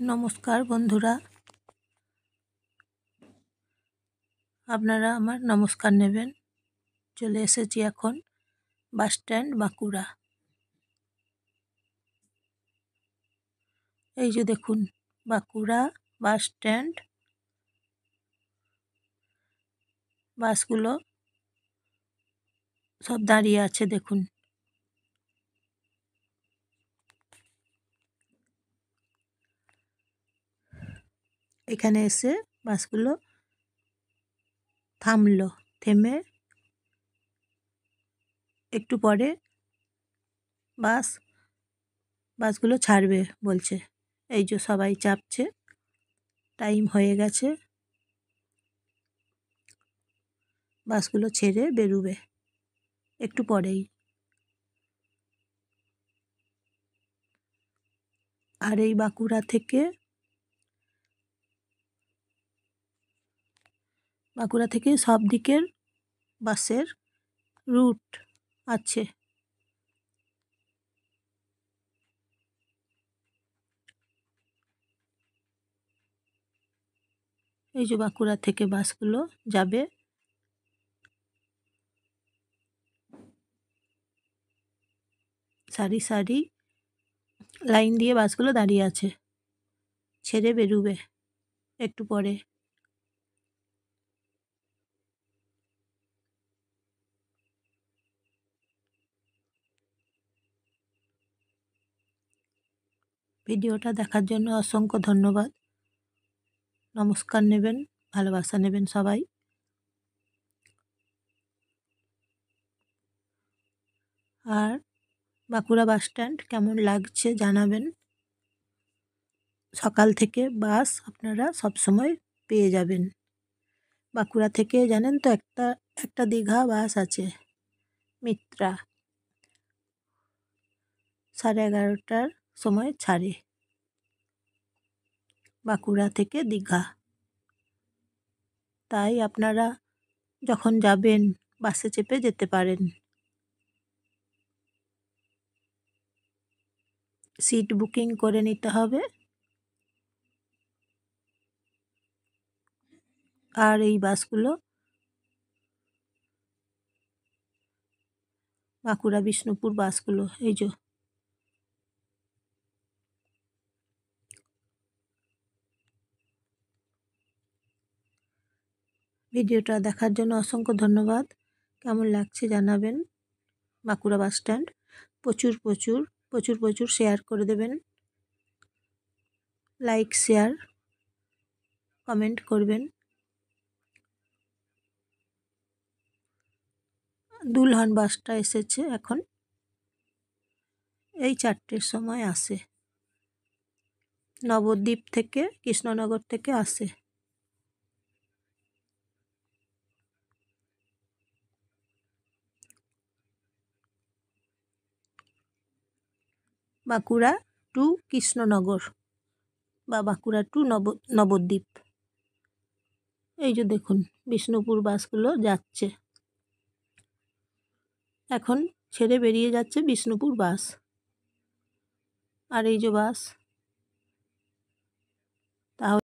নমস্কার বন্ধুরা, আপনারা আমার নমস্কার নেবেন। চলে এসেছি এখন বাস স্ট্যান্ড বাঁকুড়া। এই যে দেখুন বাঁকুড়া বাস স্ট্যান্ড। বাসগুলো সব দাঁড়িয়ে আছে দেখুন। এখানে এসে বাসগুলো থামলো, থেমে একটু পরে বাসগুলো ছাড়বে বলছে। এই যে সবাই চাপছে, টাইম হয়ে গেছে, বাসগুলো ছেড়ে বেরোবে একটু পরেই। আর এই বাঁকুড়া থেকে সব দিকের বাসের রুট আছে। এই যে বাঁকুড়া থেকে বাসগুলো যাবে। সারি সারি লাইন দিয়ে বাসগুলো দাঁড়িয়ে আছে, ছেড়ে বেরোবে একটু পরে। ভিডিওটা দেখার জন্য অসংখ্য ধন্যবাদ। নমস্কার নেবেন, ভালোবাসা নেবেন সবাই। আর বাঁকুড়া বাস স্ট্যান্ড কেমন লাগছে জানাবেন। সকাল থেকে বাস আপনারা সবসময় পেয়ে যাবেন। বাঁকুড়া থেকে জানেন তো একটা দীঘা বাস আছে, মিত্রা, 11:30টার সময় ছাড়ে বাঁকুড়া থেকে দীঘা। তাই আপনারা যখন যাবেন বাসে চেপে যেতে পারেন। সিট বুকিং করে নিতে হবে। আর এই বাসগুলো বাঁকুড়া বিষ্ণুপুর বাসগুলো এই যে। ভিডিওটা দেখার জন্য অসংখ্য ধন্যবাদ। কেমন লাগছে জানাবেন। বাঁকুড়া বাস স্ট্যান্ড প্রচুর প্রচুর প্রচুর প্রচুর শেয়ার করে দেবেন, লাইক শেয়ার কমেন্ট করবেন। দুলহান বাসটা এসেছে এখন, এই 4টের সময় আসে। নবদ্বীপ থেকে, কৃষ্ণনগর থেকে আসে। বাঁকুড়া টু কৃষ্ণনগর বা বাঁকুড়া টু নবদ্বীপ। এই যে দেখুন বিষ্ণুপুর বাসগুলো যাচ্ছে, এখন ছেড়ে বেরিয়ে যাচ্ছে বিষ্ণুপুর বাস। আর এই যে বাস, তাহলে